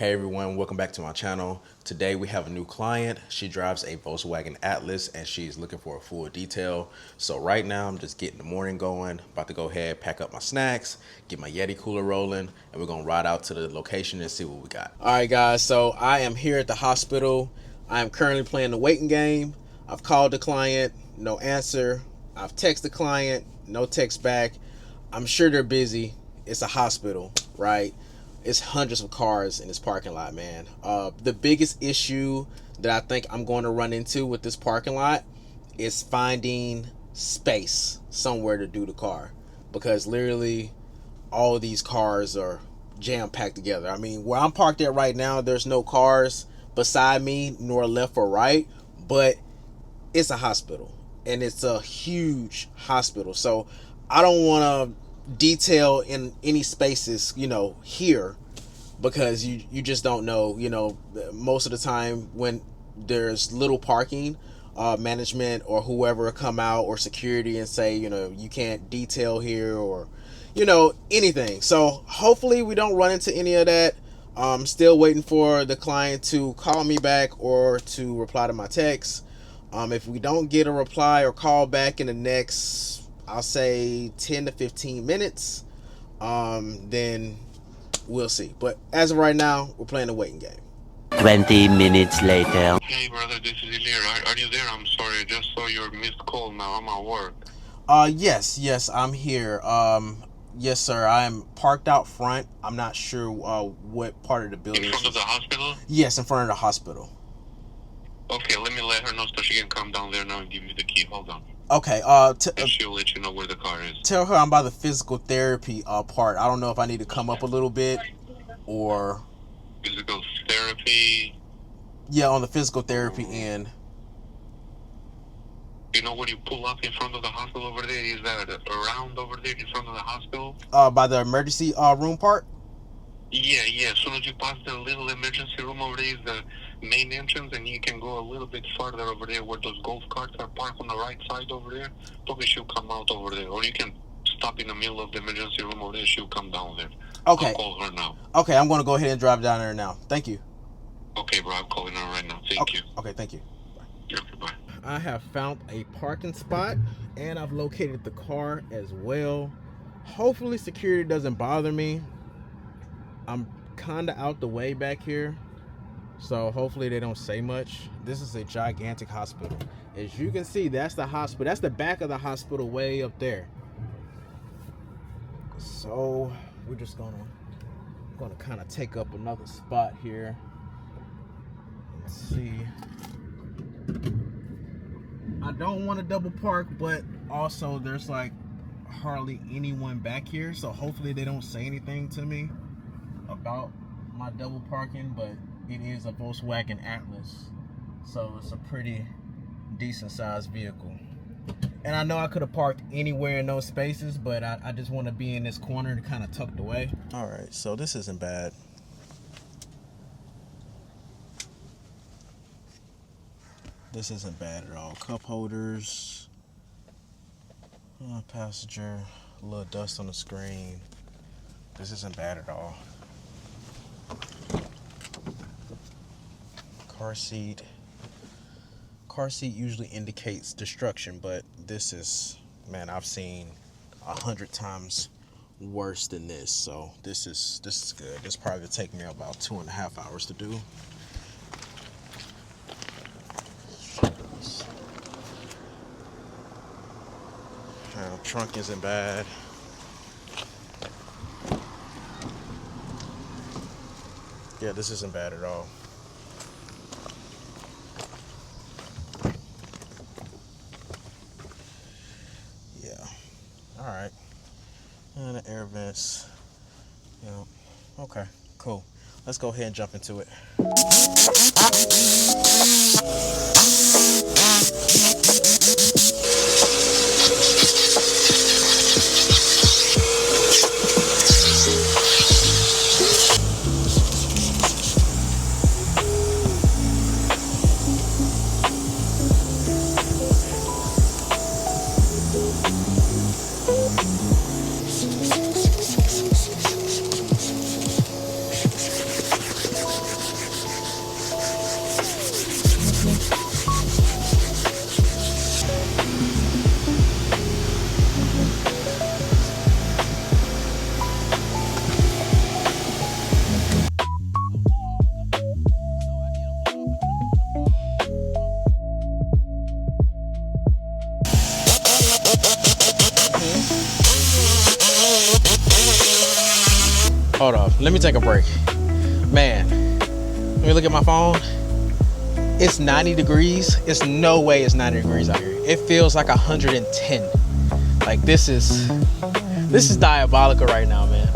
Hey everyone, welcome back to my channel. Today we have a new client. She drives a Volkswagen Atlas and she's looking for a full detail. So right now I'm just getting the morning going, about to go ahead, pack up my snacks, get my Yeti cooler rolling, and we're gonna ride out to the location and see what we got. All right guys, so I am here at the hospital. I am currently playing the waiting game. I've called the client, no answer. I've texted the client, no text back. I'm sure they're busy. It's a hospital, right? It's hundreds of cars in this parking lot, man. The biggest issue that I think I'm going to run into with this parking lot is finding space somewhere to do the car, because literally all of these cars are jam-packed together. I mean, where I'm parked at right now, there's no cars beside me, nor left or right, but it's a hospital and it's a huge hospital. So I don't want to detail in any spaces, here, because you just don't know. Most of the time when there's little parking, management or whoever come out, or security, and say, you can't detail here, or anything. So hopefully we don't run into any of that. I'm still waiting for the client to call me back or to reply to my text. If we don't get a reply or call back in the next, I'll say 10 to 15 minutes, then we'll see. But as of right now, we're playing a waiting game. 20 minutes later. Hey brother, this is Ilir. Are you there? I'm sorry, I just saw your missed call now. I'm at work. Yes, I'm here. Yes, sir. I am parked out front. I'm not sure what part of the building. In front of the hospital? Yes, in front of the hospital. Okay, let me let her know so she can come down there now and give me the key. Hold on. Okay. And she'll let you know where the car is. Tell her I'm by the physical therapy part. I don't know if I need to come up a little bit or. Physical therapy? Yeah, on the physical therapy end. You know where you pull up in front of the hospital over there? Is that around over there in front of the hospital? By the emergency room part? Yeah. As soon as you pass the little emergency room over there is the main entrance, and you can go a little bit farther over there where those golf carts are parked on the right side over there. Probably she'll come out over there. Or you can stop in the middle of the emergency room over there. She'll come down there. Okay. I'll call her now. Okay, I'm going to go ahead and drive down there now. Thank you. Okay, bro. I'm calling her right now. Thank you. Okay, thank you. Okay, bye. I have found a parking spot and I've located the car as well. Hopefully security doesn't bother me. I'm kind of out the way back here, so hopefully they don't say much. This is a gigantic hospital. As you can see, that's the hospital. That's the back of the hospital way up there. So we're just gonna kind of take up another spot here. Let's see. I don't want to double park, but also there's like hardly anyone back here, so hopefully they don't say anything to me about my double parking. But it is a Volkswagen Atlas, so it's a pretty decent sized vehicle. And I know I could have parked anywhere in those spaces, but I just want to be in this corner to kind of tucked away. All right, so this isn't bad. This isn't bad at all. Cup holders, passenger, a little dust on the screen. This isn't bad at all. Car seat. Car seat usually indicates destruction, but this is, man, I've seen 100 times worse than this. So this is good. This probably would take me about 2.5 hours to do. Trunk isn't bad. Yeah, this isn't bad at all. Yeah. All right. And the air vents. Yeah. Okay. Cool. Let's go ahead and jump into it. Let me take a break. Man, let me look at my phone. It's 90 degrees. It's no way it's 90 degrees out here. It feels like 110. Like this is diabolical right now, man.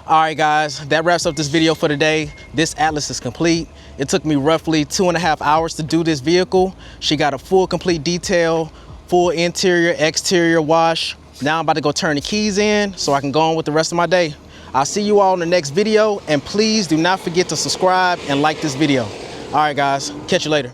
All right, guys, that wraps up this video for today. This Atlas is complete. It took me roughly 2.5 hours to do this vehicle. She got a full complete detail, full interior, exterior wash. Now I'm about to go turn the keys in so I can go on with the rest of my day. I'll see you all in the next video, and please do not forget to subscribe and like this video. All right, guys, catch you later.